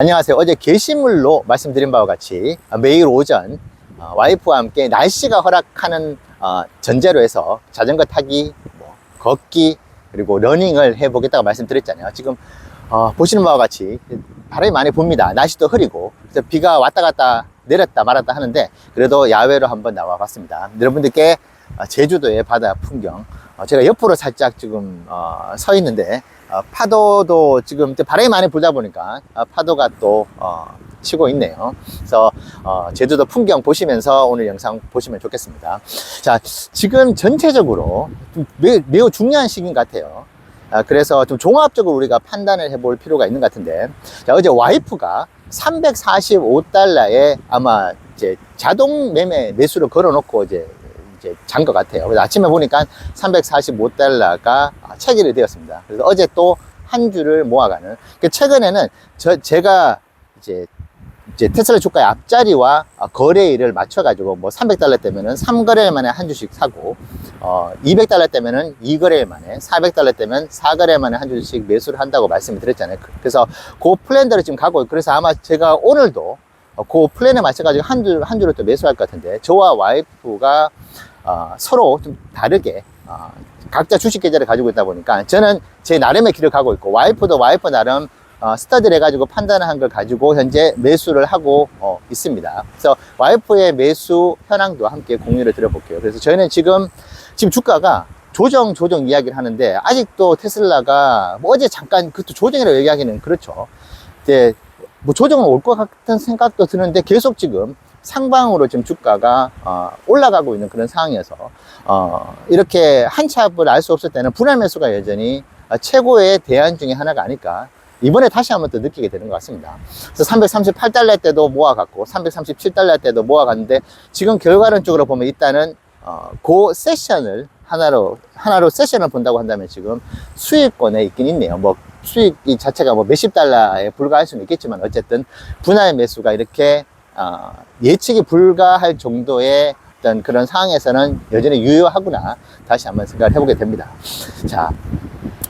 안녕하세요. 어제 게시물로 말씀드린 바와 같이 매일 오전 와이프와 함께 날씨가 허락하는 전제로 해서 자전거 타기, 걷기, 그리고 러닝을 해보겠다고 말씀드렸잖아요. 지금 보시는 바와 같이 바람이 많이 붑니다. 날씨도 흐리고 그래서 비가 왔다 갔다 내렸다 말았다 하는데 그래도 야외로 한번 나와 봤습니다. 여러분들께 제주도의 바다 풍경, 제가 옆으로 살짝 지금 서 있는데 파도도 지금 바람이 많이 불다 보니까 파도가 또 치고 있네요. 그래서 제주도 풍경 보시면서 오늘 영상 보시면 좋겠습니다. 자, 지금 전체적으로 좀 매우 중요한 시기인 것 같아요. 그래서 좀 종합적으로 우리가 판단을 해볼 필요가 있는 것 같은데, 자, 어제 와이프가 345달러에 아마 이제 자동 매매 매수를 걸어 놓고 이제 잔 것 같아요. 그래서 아침에 보니까 345달러가 체결이 되었습니다. 그래서 어제 또 한 주를 모아가는. 최근에는 제가 이제 테슬라 주가의 앞자리와 거래일을 맞춰가지고 뭐 300달러 때면은 3거래일 만에 한 주씩 사고, 200달러 때면은 2거래일 만에, 400달러 때면 4거래일 만에 한 주씩 매수를 한다고 말씀을 드렸잖아요. 그래서 그 플랜대로 지금 가고 있고, 그래서 아마 제가 오늘도 그 플랜에 맞춰가지고 한 주를 또 매수할 것 같은데, 저와 와이프가 서로 좀 다르게 각자 주식 계좌를 가지고 있다 보니까 저는 제 나름의 길을 가고 있고, 와이프도 와이프 나름 스터디를 해가지고 판단한 걸 가지고 현재 매수를 하고 있습니다. 그래서 와이프의 매수 현황도 함께 공유를 드려볼게요. 그래서 저희는 지금 주가가 조정 이야기를 하는데, 아직도 테슬라가 뭐 어제 잠깐 그것도 조정이라고 얘기하기는 그렇죠. 이제 뭐 조정은 올 것 같은 생각도 드는데 계속 지금 상방으로 지금 주가가 올라가고 있는 그런 상황이어서 이렇게 한치 앞을 알 수 없을 때는 분할 매수가 여전히 최고의 대안 중에 하나가 아닐까, 이번에 다시 한번 또 느끼게 되는 것 같습니다. 그래서 338달러 때도 모아갔고 337달러 때도 모아갔는데, 지금 결과론적으로 보면 일단은 그 세션을 하나로 세션을 본다고 한다면 지금 수익권에 있긴 있네요. 뭐 수익이 자체가 뭐 몇십 달러에 불과할 수는 있겠지만, 어쨌든 분할 매수가 이렇게 예측이 불가할 정도의 어떤 그런 상황에서는 여전히 유효하구나, 다시 한번 생각을 해보게 됩니다. 자,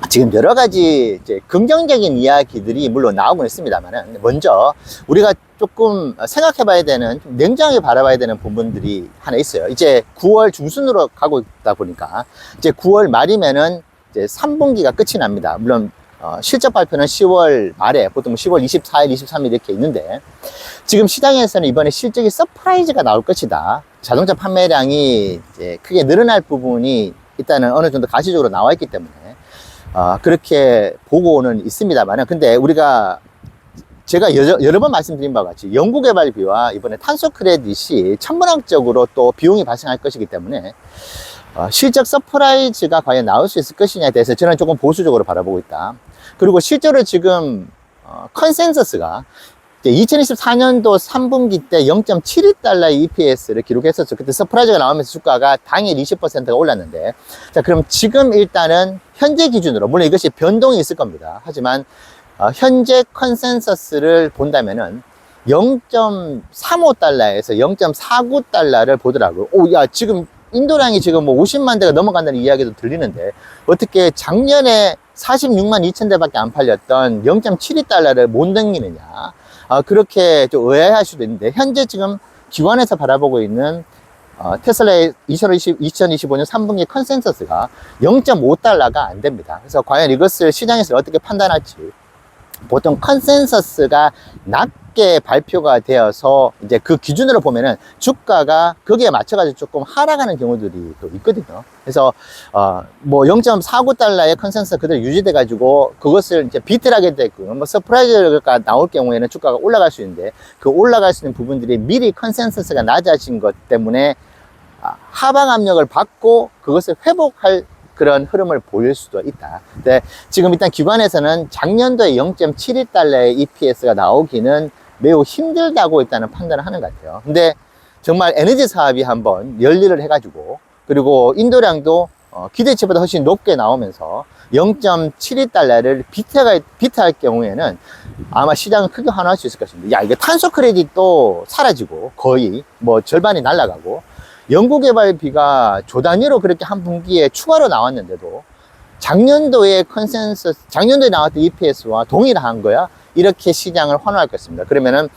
지금 여러 가지 이제 긍정적인 이야기들이 물론 나오고 있습니다만, 먼저 우리가 조금 생각해 봐야 되는, 좀 냉정하게 바라봐야 되는 부분들이 하나 있어요. 이제 9월 중순으로 가고 있다 보니까 이제 9월 말이면은 이제 3분기가 끝이 납니다. 물론 실적 발표는 10월 말에, 보통 10월 24일, 23일 이렇게 있는데, 지금 시장에서는 이번에 실적이 서프라이즈가 나올 것이다. 자동차 판매량이 이제 크게 늘어날 부분이 일단은 어느 정도 가시적으로 나와 있기 때문에 그렇게 보고는 있습니다만, 근데 제가 여러 번 말씀드린 바와 같이 연구개발비와 이번에 탄소 크레딧이 천문학적으로 또 비용이 발생할 것이기 때문에 실적 서프라이즈가 과연 나올 수 있을 것이냐에 대해서 저는 조금 보수적으로 바라보고 있다. 그리고 실제로 지금 컨센서스가 2024년도 3분기 때 0.72달러 EPS를 기록했었죠. 그때 서프라이즈가 나오면서 주가가 당일 20%가 올랐는데, 자, 그럼 지금 일단은 현재 기준으로, 물론 이것이 변동이 있을 겁니다. 하지만 현재 컨센서스를 본다면은 0.35달러에서 0.49달러를 보더라고요. 야, 지금 인도량이 지금 뭐 50만 대가 넘어간다는 이야기도 들리는데, 어떻게 작년에 46만 2천 대밖에 안 팔렸던 0.72달러를 못 넘기느냐, 그렇게 좀 의아해할 수도 있는데, 현재 지금 기관에서 바라보고 있는 테슬라의 2025년 3분기 컨센서스가 0.5달러가 안 됩니다. 그래서 과연 이것을 시장에서 어떻게 판단할지, 보통 컨센서스가 낮게 발표가 되어서 이제 그 기준으로 보면은 주가가 거기에 맞춰가지고 조금 하락하는 경우들이 또 있거든요. 그래서 뭐 0.49달러의 컨센서스 그대로 유지돼 가지고 그것을 이제 비트를 하게 되고, 뭐 서프라이즈가 나올 경우에는 주가가 올라갈 수 있는데, 그 올라갈 수 있는 부분들이 미리 컨센서스가 낮아진 것 때문에 하방 압력을 받고 그것을 회복할 그런 흐름을 보일 수도 있다. 근데 지금 일단 기관에서는 작년도에 0.72달러의 EPS가 나오기는 매우 힘들다고 일단은 판단을 하는 것 같아요. 근데 정말 에너지 사업이 한번 열일을 해가지고, 그리고 인도량도 기대치보다 훨씬 높게 나오면서 0.72달러를 비트할 경우에는 아마 시장은 크게 환호할 수 있을 것입니다. 야, 이게 탄소 크레딧도 사라지고 거의 뭐 절반이 날아가고, 연구개발비가 조 단위로 그렇게 한 분기에 추가로 나왔는데도 작년도에 나왔던 EPS와 동일한 거야. 이렇게 시장을 환호할 것입니다. 그러면은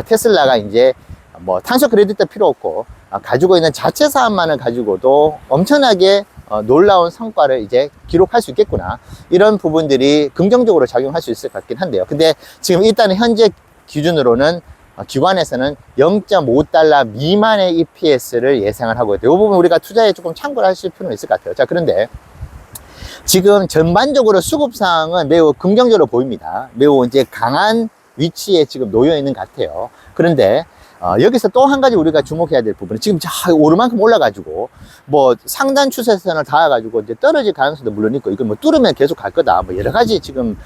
테슬라가 이제 뭐 탄소 크레딧도 필요 없고 가지고 있는 자체 사업만을 가지고도 엄청나게 놀라운 성과를 이제 기록할 수 있겠구나, 이런 부분들이 긍정적으로 작용할 수 있을 것 같긴 한데요. 근데 지금 일단은 현재 기준으로는 기관에서는 0.5달러 미만의 EPS를 예상을 하고 있대요. 이 부분 우리가 투자에 조금 참고를 하실 필요는 있을 것 같아요. 자, 그런데 지금 전반적으로 수급상은 매우 긍정적으로 보입니다. 매우 이제 강한 위치에 지금 놓여 있는 것 같아요. 그런데 여기서 또 한 가지 우리가 주목해야 될 부분은, 지금 오르만큼 올라가지고 뭐 상단 추세선을 닿아가지고 이제 떨어질 가능성도 물론 있고, 이거 뭐 뚫으면 계속 갈 거다, 뭐 여러 가지 지금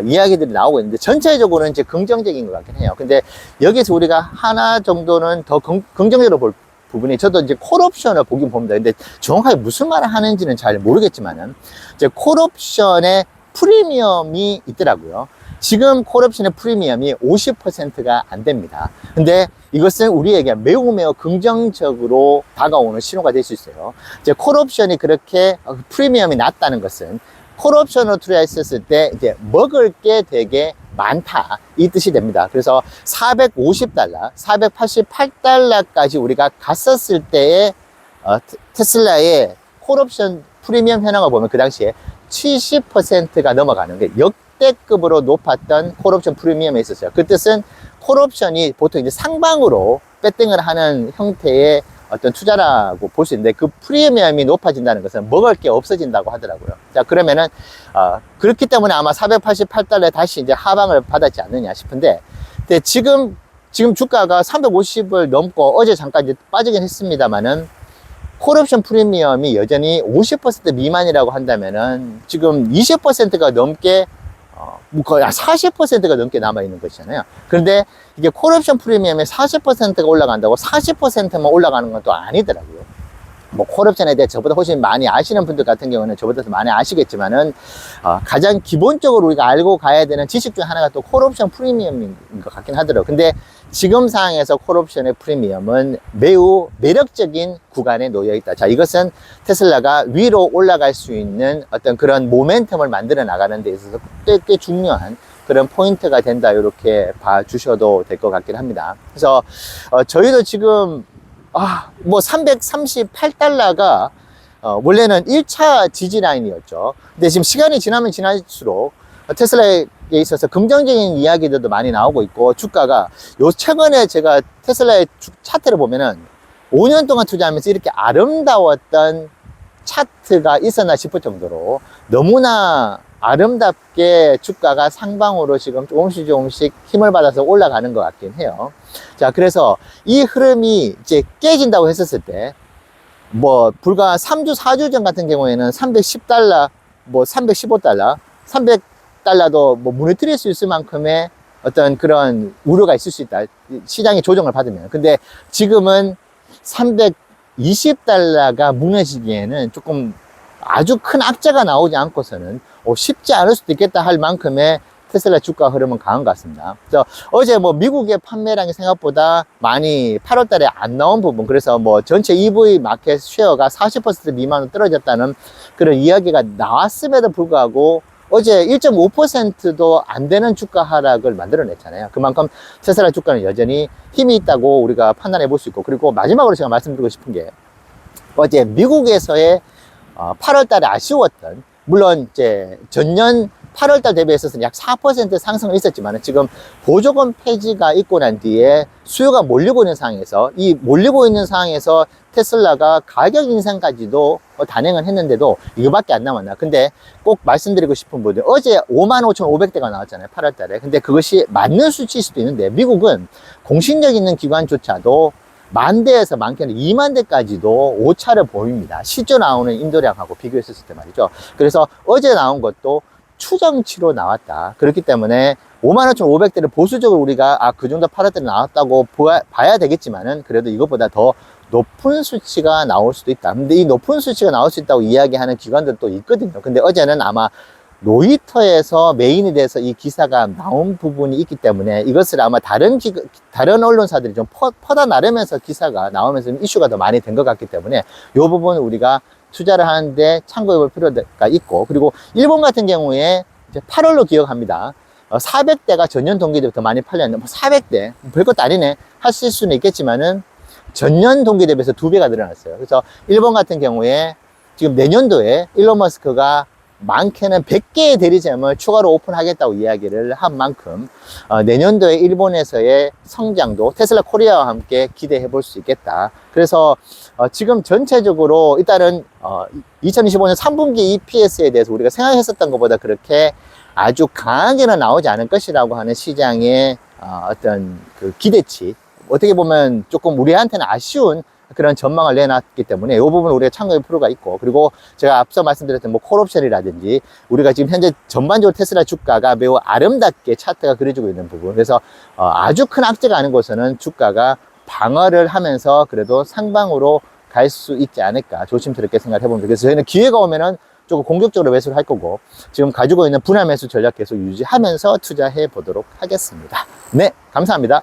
이야기들이 나오고 있는데, 전체적으로는 이제 긍정적인 것 같긴 해요. 근데 여기서 우리가 하나 정도는 더 긍정적으로 볼 부분이, 저도 이제 콜옵션을 보긴 봅니다. 근데 정확하게 무슨 말을 하는지는 잘 모르겠지만은, 이제 콜옵션의 프리미엄이 있더라고요. 지금 콜옵션의 프리미엄이 50%가 안 됩니다. 근데 이것은 우리에게 매우 긍정적으로 다가오는 신호가 될 수 있어요. 이제 콜옵션이 그렇게 프리미엄이 낮다는 것은, 콜옵션으로 투자했었을 때 이제 먹을 게 되게 많다, 이 뜻이 됩니다. 그래서 450달러, 488달러까지 우리가 갔었을 때의 테슬라의 콜옵션 프리미엄 현황을 보면, 그 당시에 70%가 넘어가는 게 역대급으로 높았던 콜옵션 프리미엄이 있었어요. 그 뜻은 콜옵션이 보통 이제 상방으로 배팅을 하는 형태의 어떤 투자라고 볼 수 있는데, 그 프리미엄이 높아진다는 것은 먹을 게 없어진다고 하더라고요. 자, 그러면은 그렇기 때문에 아마 488달러에 다시 이제 하방을 받았지 않느냐 싶은데, 근데 지금 주가가 350을 넘고 어제 잠깐 이제 빠지긴 했습니다만은, 콜옵션 프리미엄이 여전히 50% 미만이라고 한다면은 지금 20%가 넘게 거의 40%가 넘게 남아있는 것이잖아요. 그런데 이게 콜옵션 프리미엄에 40%가 올라간다고 40%만 올라가는 건 또 아니더라고요. 뭐 콜옵션에 대해 저보다 훨씬 많이 아시는 분들 같은 경우는 저보다 더 많이 아시겠지만은 가장 기본적으로 우리가 알고 가야 되는 지식 중 하나가 또 콜옵션 프리미엄인 것 같긴 하더라고요. 근데 지금 상황에서 콜옵션의 프리미엄은 매우 매력적인 구간에 놓여 있다. 자, 이것은 테슬라가 위로 올라갈 수 있는 어떤 그런 모멘텀을 만들어 나가는 데 있어서 꽤 중요한 그런 포인트가 된다, 이렇게 봐주셔도 될 것 같긴 합니다. 그래서 저희도 지금 뭐 338달러가 원래는 1차 지지 라인이었죠. 근데 지금 시간이 지나면 지날수록 테슬라에 있어서 긍정적인 이야기들도 많이 나오고 있고, 주가가 최근에 제가 테슬라의 차트를 보면은 5년 동안 투자하면서 이렇게 아름다웠던 차트가 있었나 싶을 정도로 너무나 아름답게 주가가 상방으로 지금 조금씩 힘을 받아서 올라가는 것 같긴 해요. 자, 그래서 이 흐름이 이제 깨진다고 했었을 때, 뭐 불과 3주 4주 전 같은 경우에는 310달러, 뭐 315달러, 300달러도 뭐 무너뜨릴 수 있을 만큼의 어떤 그런 우려가 있을 수 있다, 시장이 조정을 받으면. 근데 지금은 320달러가 무너지기에는 조금 아주 큰 악재가 나오지 않고서는 쉽지 않을 수도 있겠다 할 만큼의 테슬라 주가 흐름은 강한 것 같습니다. 그래서 어제 뭐 미국의 판매량이 생각보다 많이 8월 달에 안 나온 부분, 그래서 뭐 전체 EV 마켓 쉐어가 40% 미만으로 떨어졌다는 그런 이야기가 나왔음에도 불구하고 어제 1.5%도 안 되는 주가 하락을 만들어냈잖아요. 그만큼 테슬라 주가는 여전히 힘이 있다고 우리가 판단해 볼 수 있고, 그리고 마지막으로 제가 말씀드리고 싶은 게, 어제 미국에서의 8월 달에 아쉬웠던, 물론 이제 전년 8월 달 대비해서는 약 4% 상승은 있었지만, 지금 보조금 폐지가 있고 난 뒤에 수요가 몰리고 있는 상황에서, 이 몰리고 있는 상황에서 테슬라가 가격 인상까지도 단행을 했는데도 이거밖에 안 남았나. 근데 꼭 말씀드리고 싶은 부분, 어제 55,500대가 나왔잖아요, 8월 달에. 근데 그것이 맞는 수치일 수도 있는데, 미국은 공신력 있는 기관조차도 10,000대에서 많게는 20,000대까지도 오차를 보입니다. 실제 나오는 인도량하고 비교했을 때 말이죠. 그래서 어제 나온 것도 추정치로 나왔다. 그렇기 때문에 55,500대를 보수적으로 우리가 그 정도 8월달에 나왔다고 봐야 되겠지만은, 그래도 이것보다 더 높은 수치가 나올 수도 있다. 근데 이 높은 수치가 나올 수 있다고 이야기하는 기관들도 있거든요. 근데 어제는 아마 로이터에서 메인이 돼서 이 기사가 나온 부분이 있기 때문에, 이것을 아마 다른 언론사들이 좀 퍼다 나르면서 기사가 나오면서 이슈가 더 많이 된 것 같기 때문에, 이 부분은 우리가 투자를 하는데 참고해 볼 필요가 있고, 그리고 일본 같은 경우에 이제 8월로 기억합니다. 400대가 전년 동기 대비 더 많이 팔렸는데, 뭐 400대, 별것도 아니네 하실 수는 있겠지만은, 전년 동기 대비해서 2배가 늘어났어요. 그래서 일본 같은 경우에 지금 내년도에 일론 머스크가 많게는 100개의 대리점을 추가로 오픈하겠다고 이야기를 한 만큼 내년도에 일본에서의 성장도 테슬라 코리아와 함께 기대해 볼 수 있겠다. 그래서 지금 전체적으로 일단은 2025년 3분기 EPS에 대해서 우리가 생각했었던 것보다 그렇게 아주 강하게는 나오지 않을 것이라고 하는 시장의 어떤 그 기대치, 어떻게 보면 조금 우리한테는 아쉬운 그런 전망을 내놨기 때문에 이 부분은 우리가 참고할 필요가 있고, 그리고 제가 앞서 말씀드렸던 뭐 콜옵션이라든지 우리가 지금 현재 전반적으로 테슬라 주가가 매우 아름답게 차트가 그려지고 있는 부분, 그래서 아주 큰 악재가 아닌 곳에는 주가가 방어를 하면서 그래도 상방으로 갈 수 있지 않을까 조심스럽게 생각해 봅니다. 그래서 저희는 기회가 오면은 조금 공격적으로 매수를 할 거고, 지금 가지고 있는 분할 매수 전략 계속 유지하면서 투자해 보도록 하겠습니다. 네, 감사합니다.